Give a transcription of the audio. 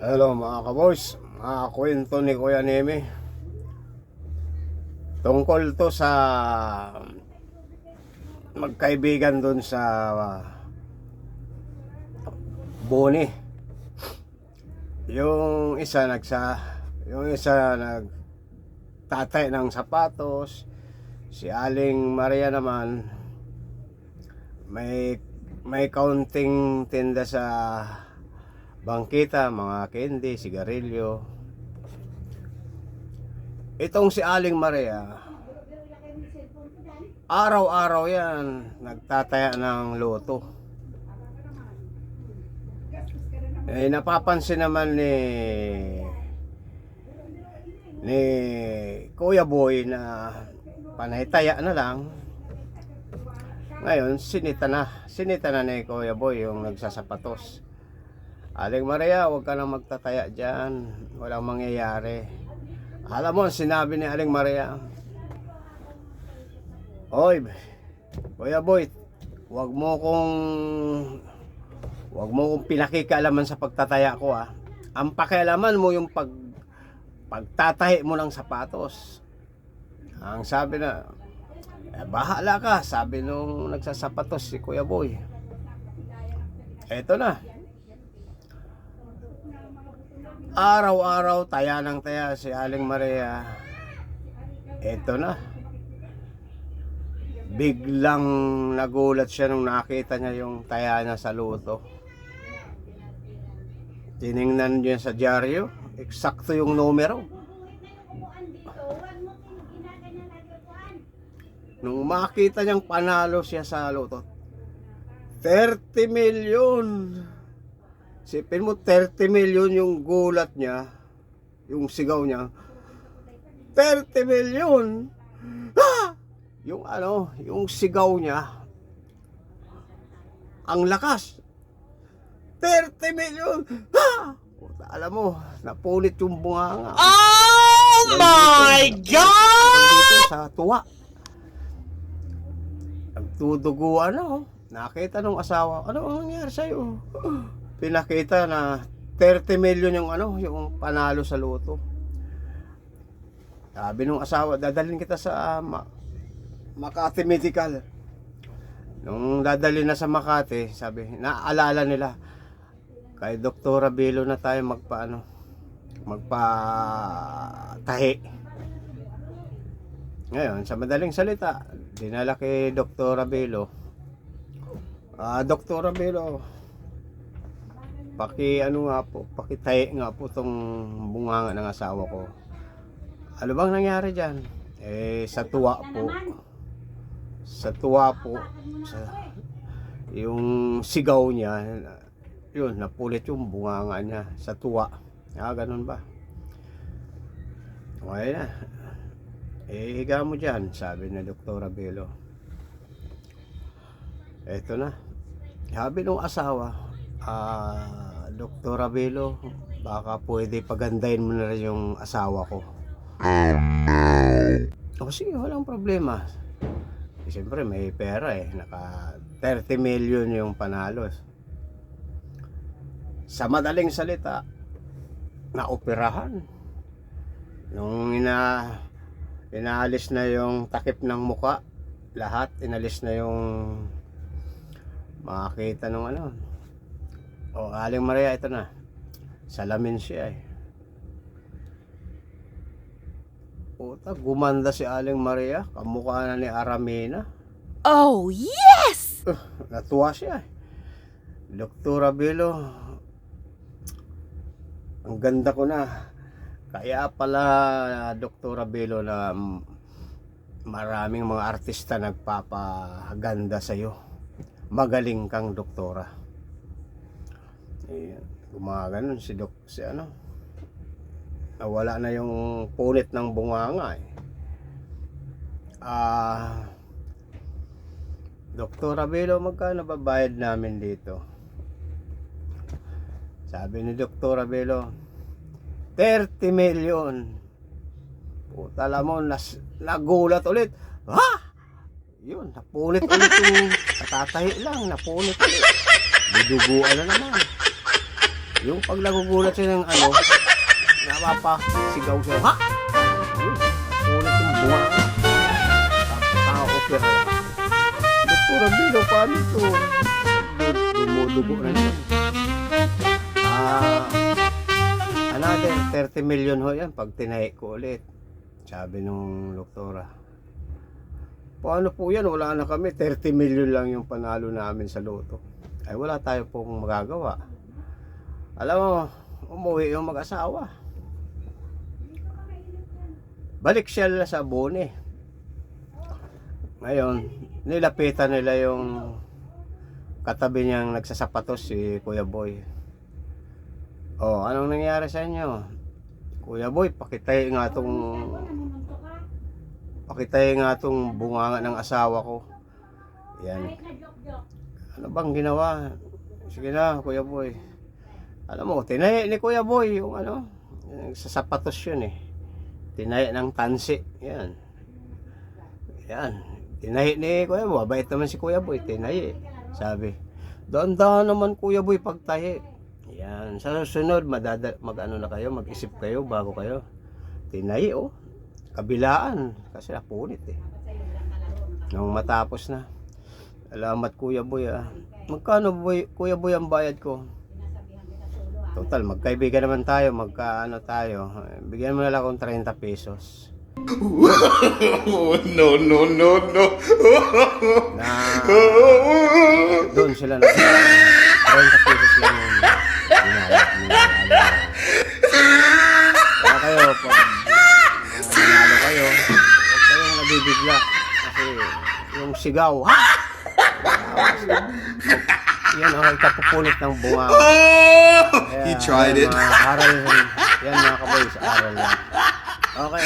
Hello mga kaboys, mga kwento ni Kuya Nemi. Tungkol to sa magkaibigan dun sa Boni. Yung isa nagtatay ng sapatos. Si Aling Maria naman may kaunting tinda sa bangkita, mga candy, sigarilyo. Itong si Aling Maria, araw-araw yan nagtataya ng loto. Napapansin naman ni Kuya Boy na panaytaya na lang. Ngayon sinita na ni Kuya Boy yung nagsasapatos. Aling Maria, huwag ka nang magtataya dyan, walang mangyayari. Alam mo, sinabi ni Aling Maria, "Oy, Kuya Boy, huwag mo kong pinakikialaman sa pagtataya ko, ah. Ang pakialaman mo yung pagtatahi mo ng sapatos." Ang sabi na, bahala ka, sabi nung nagsasapatos si Kuya Boy. Eto na, araw-araw taya ng taya si Aling Maria. Eto na, biglang nagulat siya nung nakita niya yung taya niya sa loto. Tiningnan niya sa dyaryo, eksakto yung numero. Nung makita niyang panalo siya sa loto, 30 million. Sipin mo, 30 million yung gulat niya, yung sigaw niya. 30 million! Ah! Yung sigaw niya, ang lakas. 30 million! Ah! Alam mo, napulit yung bunganga. Oh my God! Dito sa tuwa. Nagtuduguan na, nakita nung asawa, ano ang nangyari sa'yo? Pinakita na 30 million yung panalo sa loto. Sabi nung asawa, dadalhin kita sa Makati Medical. Nung dadalhin na sa Makati, sabi, naalala nila, kay Dr. Abelo na tayo magpatahi. Ngayon, sa madaling salita, dinala kay Dr. Abelo. Dr. Abelo, pakitahi nga po tong bunganga ng asawa ko. Ano bang nangyari dyan? Sa tuwa po, yung sigaw niya, yun, napulit yung bunganga niya sa tuwa. Ganun ba? Okay na. Higa mo dyan, sabi na Dr. Abelo. Eto na. Sabi nung asawa, Dr. Abelo, baka pwede pagandahin mo na rin yung asawa ko. Sige, walang problema. Siyempre may pera naka 30 million yung panalo. Sa madaling salita, naoperahan. Nung inaalis na yung takip ng muka, lahat inalis na yung makakita ng Aling Maria, ito na. Salamin siya Puta, gumanda si Aling Maria. Kamukha na ni Aramina. Oh, yes! Natuwa siya Dr. Abelo, ang ganda ko na. Kaya pala, Dr. Abelo, na maraming mga artista nagpapaganda sa'yo. Magaling kang doktora. Gumaganon nawala na yung punit ng bunganga Dr. Abelo, magkano babayad namin dito? Sabi ni Dr. Abelo, 30 million. Puta, alam mo, nagulat ulit. Yun, napunit ulit yung katatahi lang, napunit ulit. Duduguan na naman. Yung pag nagugulat siya ng napapasigaw siya, ha? Ulit yung bunga. Kaka-opera. Doktora Bilo, paano ito? Dumudugo na siya. Another 30 million ho yan pag tinahi ko ulit. Sabi nung doktora. Paano po yan? Wala na kami. 30 million lang yung panalo namin sa loto. Ay wala tayo pong magagawa. Alam mo, umuwi yung mag-asawa. Balik siya sa Bone. Ngayon, nilapitan nila yung katabi niyang nagsasapatos si Kuya Boy. Oh, anong nangyari sa inyo? Kuya Boy, pakitay nga tong bunganga ng asawa ko. Yan. Ano bang ginawa? Sige na, Kuya Boy. Alam mo, tinahi ni Kuya Boy yung sa sapatos yun eh. Tinahi ng tansi. Yan. Yan. Tinahi ni Kuya Boy. Mabait naman si Kuya Boy. Tinahi. Sabi, dahan-dahan naman Kuya Boy pagtahi. Yan. Sa susunod, mag-isip kayo bago kayo. Tinahi oh. Kabilaan. Kasi napunit eh. Nung matapos na. Salamat Kuya Boy ah. Magkano Kuya Boy ang bayad ko? Total, magkaibigan naman tayo, tayo. Bigyan mo na lang akong 30 pesos. No. Na doon sila na 30 pesos lang yung kaya kayo, pag nanalo kayo, huwag kayong nabibigla. Kasi yung sigaw, ha? Yan ang kapupunit ng bunga. He tried it. Aral yan mga kaboy, sa aral yan. Okay.